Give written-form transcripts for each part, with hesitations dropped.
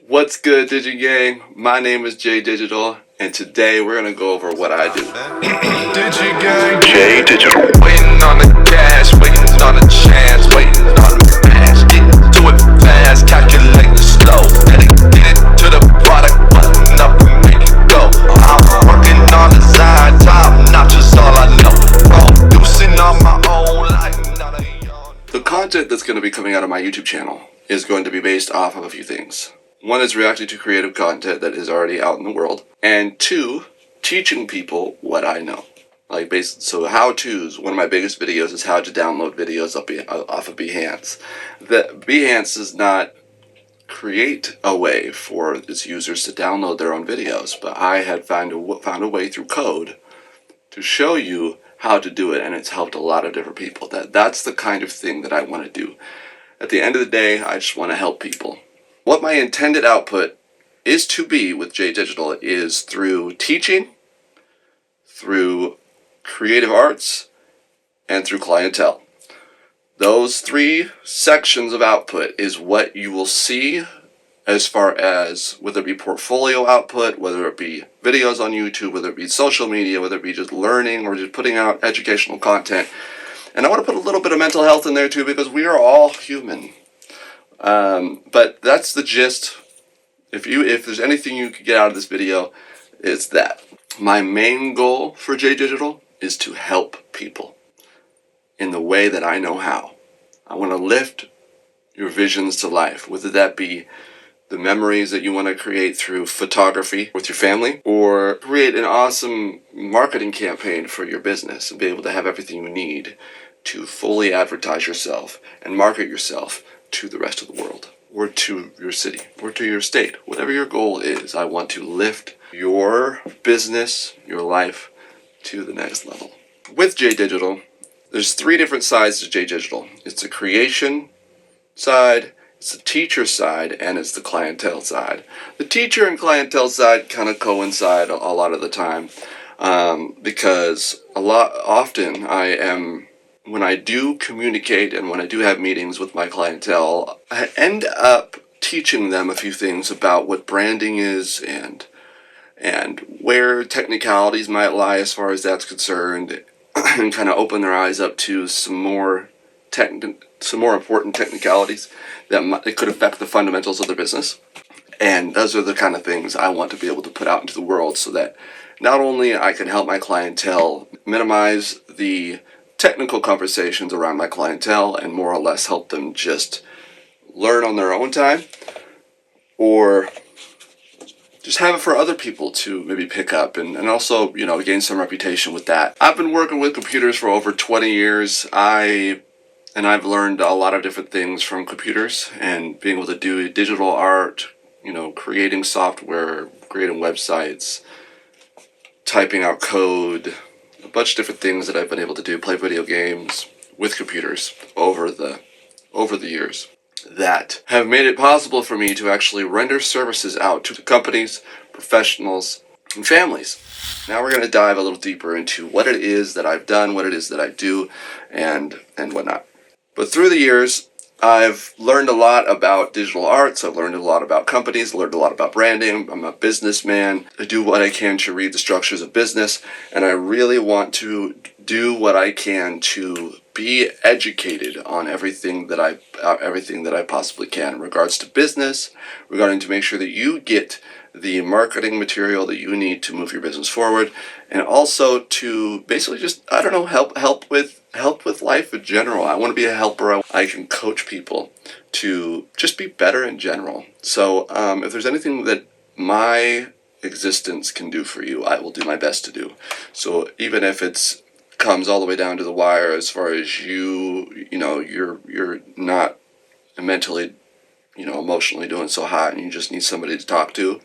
What's good, DigiGang? My name is Jay Digital, and today we're gonna go over what I do. DigiGang, Jay Digital. waiting on the cash, waiting on a chance, waiting on the mash. Get to it fast, calculate the slow. Get it to the product, button up and make it go. I'm working on the side, top notch is all I know. Producing on my own life, not a yawn. The content that's going to be coming out of my YouTube channel is going to be based off of a few things. One is reacting to creative content that is already out in the world, and two, teaching people what I know. So how-tos. One of my biggest videos is how to download videos off of Behance. Behance does not create a way for its users to download their own videos, but I had found a way through code to show you how to do it, and it's helped a lot of different people. That's the kind of thing that I want to do. At the end of the day, I just want to help people. What my intended output is to be with Jay Digital is through teaching, through creative arts, and through clientele. Those three sections of output is what you will see as far as whether it be portfolio output, whether it be videos on YouTube, whether it be social media, whether it be just learning or just putting out educational content. And I want to put a little bit of mental health in there too, because we are all human. But that's the gist. If there's anything you could get out of this video, it's that. My main goal for Jay Digital is to help people in the way that I know how. I want to lift your visions to life, whether that be the memories that you want to create through photography with your family, or create an awesome marketing campaign for your business and be able to have everything you need to fully advertise yourself and market yourself to the rest of the world, or to your city, or to your state. Whatever your goal is, I want to lift your business, your life, to the next level. With Jay Digital, there's three different sides to Jay Digital. It's the creation side, it's the teacher side, and it's the clientele side. The teacher and clientele side kind of coincide a lot of the time, because often when I do communicate and when I do have meetings with my clientele, I end up teaching them a few things about what branding is and where technicalities might lie as far as that's concerned, and kind of open their eyes up to some more important technicalities that could affect the fundamentals of their business. And those are the kind of things I want to be able to put out into the world, so that not only I can help my clientele minimize the technical conversations around my clientele and more or less help them just learn on their own time, or just have it for other people to maybe pick up and also, gain some reputation with that. I've been working with computers for over 20 years. I've learned a lot of different things from computers and being able to do digital art, creating software, creating websites, typing out code, a bunch of different things that I've been able to do, play video games with computers over the years, that have made it possible for me to actually render services out to companies, professionals, and families. Now we're going to dive a little deeper into what it is that I've done, what it is that I do, and whatnot. But through the years, I've learned a lot about digital arts. I've learned a lot about companies, learned a lot about branding. I'm a businessman. I do what I can to read the structures of business, and I really want to do what I can to be educated on everything that I possibly can in regards to business, regarding to make sure that you get the marketing material that you need to move your business forward, and also to basically just, help with life in general. I want to be a helper. I can coach people to just be better in general. So if there's anything that my existence can do for you, I will do my best to do. So even if it's comes all the way down to the wire, as far as you're not mentally, emotionally doing so hot and you just need somebody to talk to,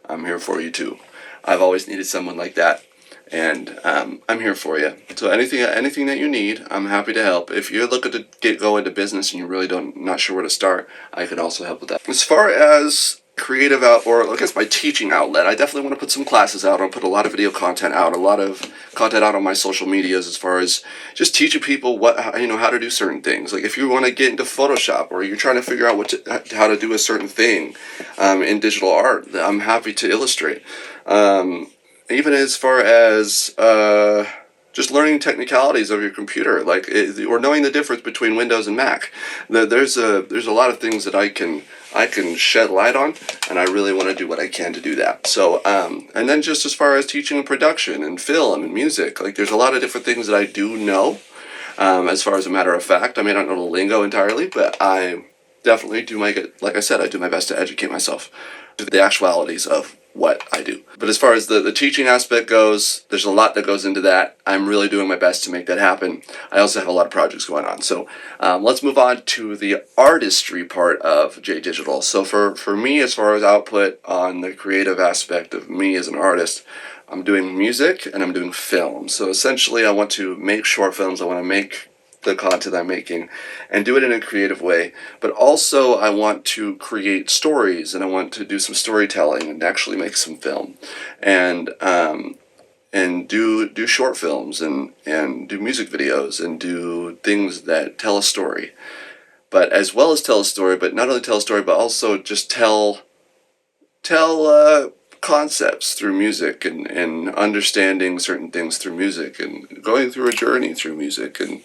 I'm here for you too. I've always needed someone like that, and I'm here for you. So anything that you need, I'm happy to help. If you're looking to go into business and you really not sure where to start, I can also help with that. As far as creative out, or I guess my teaching outlet, I definitely want to put some classes out. I'll put a lot of video content out, a lot of content out on my social medias as far as just teaching people how to do certain things. Like if you want to get into Photoshop, or you're trying to figure out how to do a certain thing in digital art, I'm happy to illustrate. Even as far as just learning technicalities of your computer, or knowing the difference between Windows and Mac. There's a lot of things that I can shed light on, and I really want to do what I can to do that. So, and then just as far as teaching production and film and music, there's a lot of different things that I do know. As far as a matter of fact, I may not know the lingo entirely, but I definitely like I said, I do my best to educate myself to the actualities of what I do. But as far as the teaching aspect goes, there's a lot that goes into that. I'm really doing my best to make that happen. I also have a lot of projects going on. So let's move on to the artistry part of J Digital. So for me, as far as output on the creative aspect of me as an artist, I'm doing music and I'm doing film. So essentially I want to make short films. I want to make the content I'm making and do it in a creative way, but also I want to create stories, and I want to do some storytelling and actually make some film and do short films and do music videos and do things that tell a story, but as well as tell a story, but not only tell a story, but also just tell concepts through music, and understanding certain things through music, and going through a journey through music, and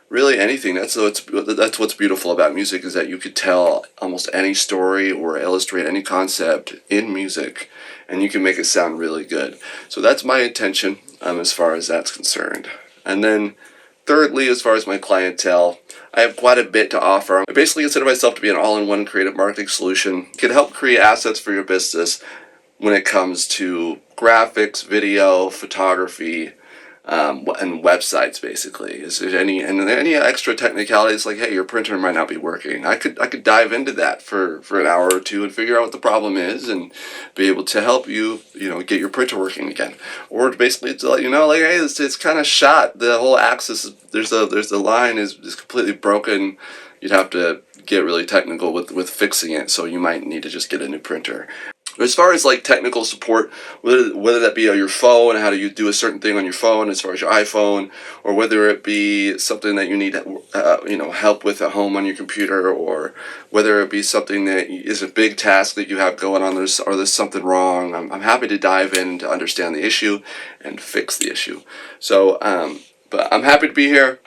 really anything. That's what's beautiful about music, is that you could tell almost any story or illustrate any concept in music, and you can make it sound really good. So that's my intention as far as that's concerned. And then thirdly, as far as my clientele, I have quite a bit to offer. I basically consider myself to be an all-in-one creative marketing solution. It can help create assets for your business when it comes to graphics, video, photography, and websites. Basically, is there any extra technicalities, like, hey, your printer might not be working? I could dive into that for an hour or two and figure out what the problem is, and be able to help you get your printer working again, or basically to let you know, like, hey, it's kind of shot. The whole axis, there's the line is completely broken. You'd have to get really technical with fixing it, so you might need to just get a new printer. As far as technical support, whether that be on your phone, how do you do a certain thing on your phone, as far as your iPhone, or whether it be something that you need help with at home on your computer, or whether it be something that is a big task that you have going on, there's something wrong. I'm happy to dive in to understand the issue and fix the issue. So, but I'm happy to be here.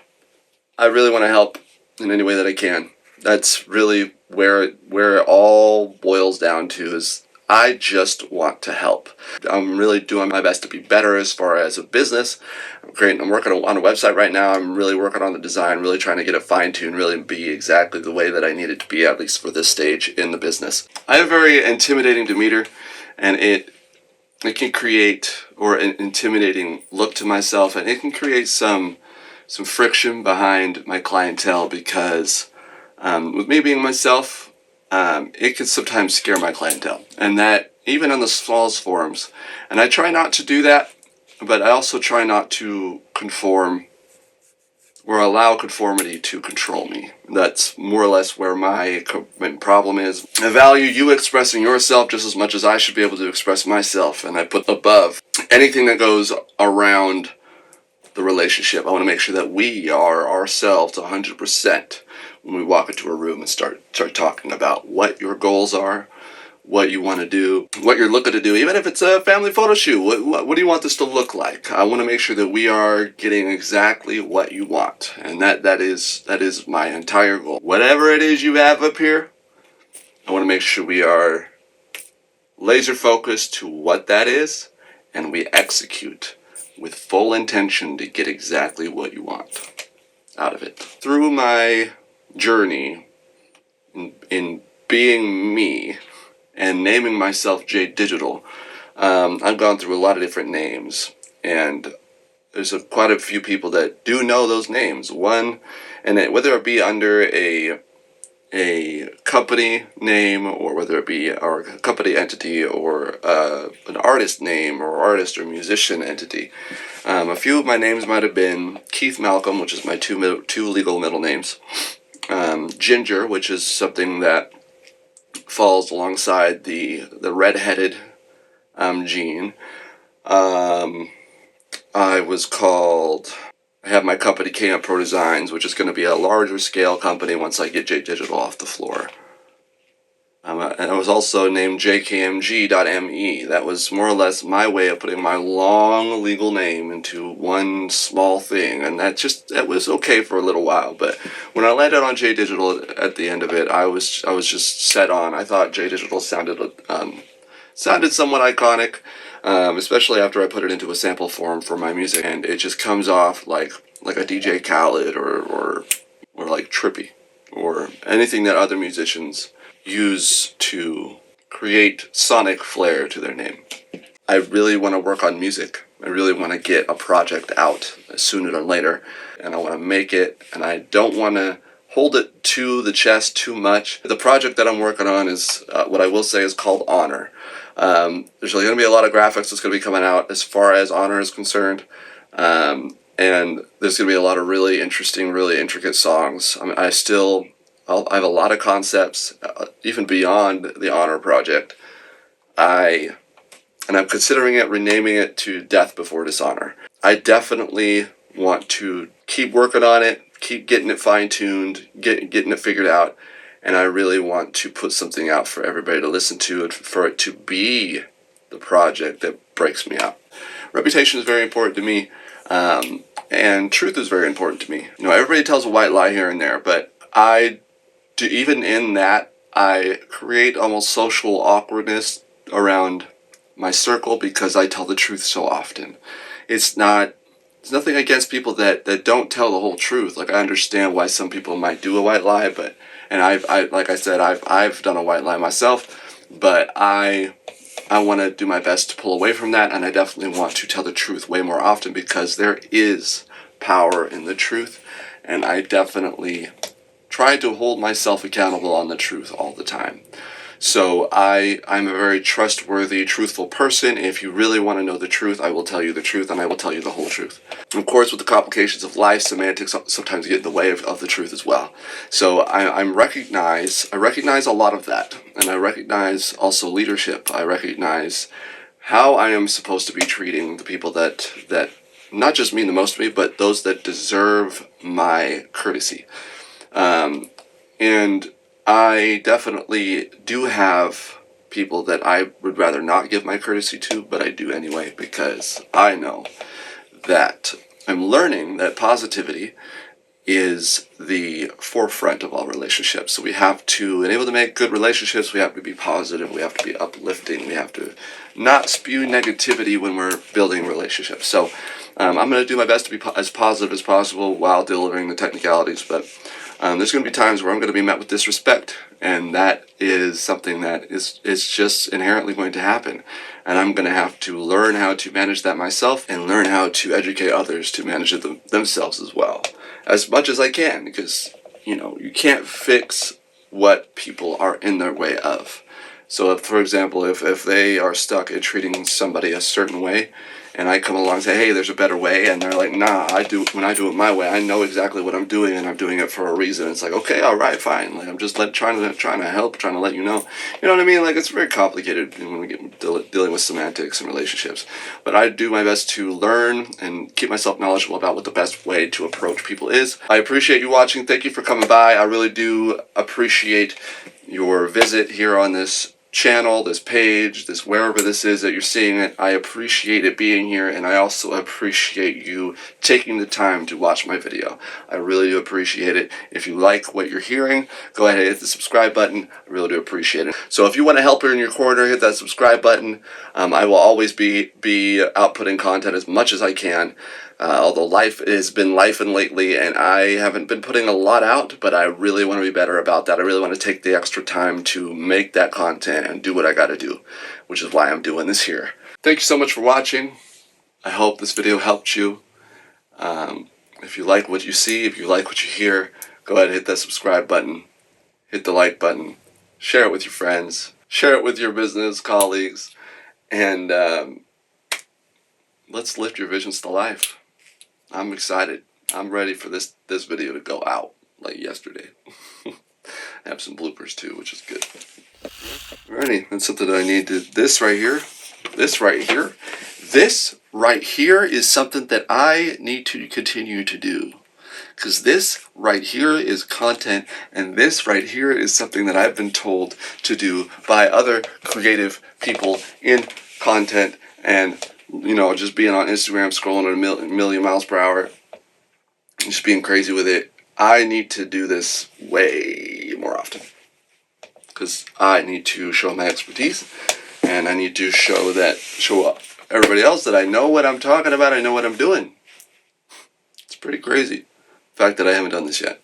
I really want to help in any way that I can. That's really where it all boils down to, is I just want to help. I'm really doing my best to be better as far as a business. I'm working on a website right now. I'm really working on the design, really trying to get it fine-tuned, really be exactly the way that I need it to be, at least for this stage in the business. I have a very intimidating demeanor, and it can create, or an intimidating look to myself, and it can create some friction behind my clientele, because with me being myself, it can sometimes scare my clientele, and that even on the smallest forums. And I try not to do that, but I also try not to conform or allow conformity to control me. That's more or less where my problem is. I value you expressing yourself just as much as I should be able to express myself, and I put above anything that goes around the relationship. I want to make sure that we are ourselves 100%. When we walk into a room and start talking about what your goals are, what you want to do, what you're looking to do, even if it's a family photo shoot, what do you want this to look like? I want to make sure that we are getting exactly what you want, and that is my entire goal. Whatever it is you have up here, I want to make sure we are laser focused to what that is, and we execute with full intention to get exactly what you want out of it. Through my journey in being me and naming myself J Digital, I've gone through a lot of different names, and there's quite a few people that do know those names. Whether it be under a company name, or whether it be our company entity, or an artist name, or artist or musician entity. A few of my names might have been Keith Malcolm, which is my two legal middle names. Ginger, which is something that falls alongside the red-headed Gene. I have my company K Pro Designs, which is going to be a larger scale company once I get J Digital off the floor. And I was also named JKMG.me. That was more or less my way of putting my long legal name into one small thing, and that was okay for a little while. But when I landed on J Digital at the end of it, I was just set on. I thought J Digital sounded somewhat iconic, especially after I put it into a sample form for my music, and it just comes off like a DJ Khaled or like Trippy or anything that other musicians use to create sonic flair to their name. I really want to work on music. I really want to get a project out sooner than later, and I want to make it, and I don't want to hold it to the chest too much. The project that I'm working on is what I will say is called Honor. There's going to be a lot of graphics that's going to be coming out as far as Honor is concerned, and there's going to be a lot of really interesting, really intricate songs. I mean, I have a lot of concepts, even beyond the Honor project. I'm considering renaming it to Death Before Dishonor. I definitely want to keep working on it, keep getting it fine-tuned, getting it figured out, and I really want to put something out for everybody to listen to and for it to be the project that breaks me out. Reputation is very important to me, and truth is very important to me. Everybody tells a white lie here and there, but even in that, I create almost social awkwardness around my circle because I tell the truth so often. It's nothing against people that don't tell the whole truth. Like, I understand why some people might do a white lie, like I said, I've done a white lie myself, but I want to do my best to pull away from that, and I definitely want to tell the truth way more often because there is power in the truth, and I definitely try to hold myself accountable on the truth all the time. So I'm a very trustworthy, truthful person. If you really want to know the truth, I will tell you the truth, and I will tell you the whole truth. Of course, with the complications of life, semantics sometimes get in the way of the truth as well. So I recognize a lot of that, and I recognize also leadership. I recognize how I am supposed to be treating the people that not just mean the most to me, but those that deserve my courtesy. And I definitely do have people that I would rather not give my courtesy to, but I do anyway because I know that I'm learning that positivity is the forefront of all relationships. So we have to, in able to make good relationships, we have to be positive, we have to be uplifting, we have to not spew negativity when we're building relationships. So I'm going to do my best to be as positive as possible while delivering the technicalities, but there's going to be times where I'm going to be met with disrespect, and that is something that is just inherently going to happen. And I'm going to have to learn how to manage that myself and learn how to educate others to manage it themselves as well, as much as I can, because, you can't fix what people are in their way of. So, if, for example, if they are stuck in treating somebody a certain way, and I come along and say, hey, there's a better way, and they're like, nah, when I do it my way, I know exactly what I'm doing, and I'm doing it for a reason. It's like, okay, all right, fine. Like, I'm just trying to help, trying to let you know. You know what I mean? Like, it's very complicated when we get dealing with semantics and relationships. But I do my best to learn and keep myself knowledgeable about what the best way to approach people is. I appreciate you watching. Thank you for coming by. I really do appreciate your visit here on this channel, this page, this wherever this is that you're seeing it. I appreciate it being here, and I also appreciate you taking the time to watch my video. I really do appreciate it. If you like what you're hearing, go ahead and hit the subscribe button. I really do appreciate it. So if you want a helper in your corner, hit that subscribe button. I will always be outputting content as much as I can. Although life has been lifing lately, and I haven't been putting a lot out, but I really want to be better about that. I really want to take the extra time to make that content and do what I got to do, which is why I'm doing this here. Thank you so much for watching. I hope this video helped you. If you like what you see, if you like what you hear, go ahead and hit that subscribe button, hit the like button, share it with your friends, share it with your business colleagues, and let's lift your visions to life. I'm excited. I'm ready for this video to go out like yesterday. I have some bloopers too, which is good. Alrighty, that's something that I need to. This right here is something that I need to continue to do. Because this right here is content, and this right here is something that I've been told to do by other creative people in content, and just being on Instagram, scrolling at a million miles per hour, just being crazy with it. I need to do this way more often. Because I need to show my expertise, and I need to show everybody else that I know what I'm talking about, I know what I'm doing. It's pretty crazy. The fact that I haven't done this yet.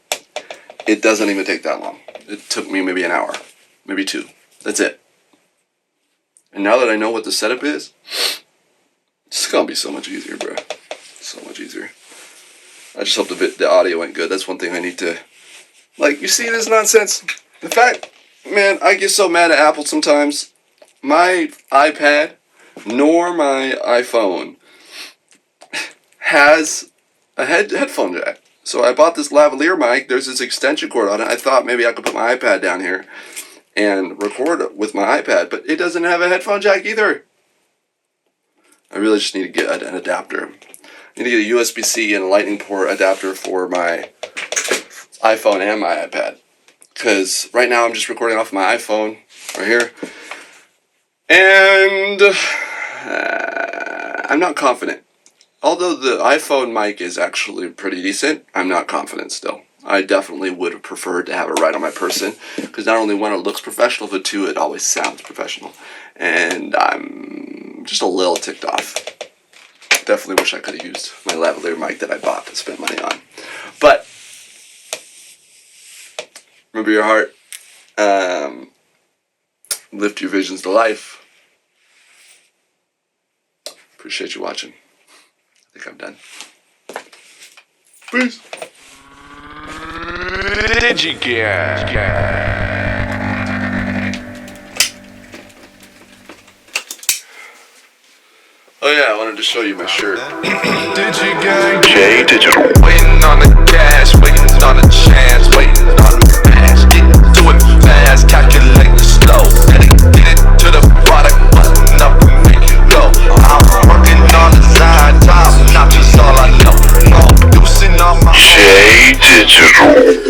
It doesn't even take that long. It took me maybe an hour, maybe 2. That's it. And now that I know what the setup is, it's gonna be so much easier, bro. So much easier. I just hope the audio went good. That's one thing I need to... you see this nonsense? In fact, man, I get so mad at Apple sometimes. My iPad nor my iPhone has a headphone jack. So I bought this lavalier mic. There's this extension cord on it. I thought maybe I could put my iPad down here and record with my iPad, but it doesn't have a headphone jack either. I really just need to get an adapter. I need to get a USB-C and a lightning port adapter for my iPhone and my iPad. Because right now I'm just recording off my iPhone right here. And I'm not confident. Although the iPhone mic is actually pretty decent, I'm not confident still. I definitely would have preferred to have it right on my person, because not only one, it looks professional, but 2, it always sounds professional. And I'm just a little ticked off. Definitely wish I could have used my lavalier mic that I bought and spent money on. But remember your heart. Lift your visions to life. Appreciate you watching. I think I'm done. Peace. DigiGear. Oh yeah, I wanted to show you my shirt. DigiGear. J Digital. Waiting on the cash, waiting on the chance, waiting on the cash. Get to it fast, calculate the slow. Get it to the product, button up and make it go. I'm working on the side, top notch is all I know. Producing on my J Digital.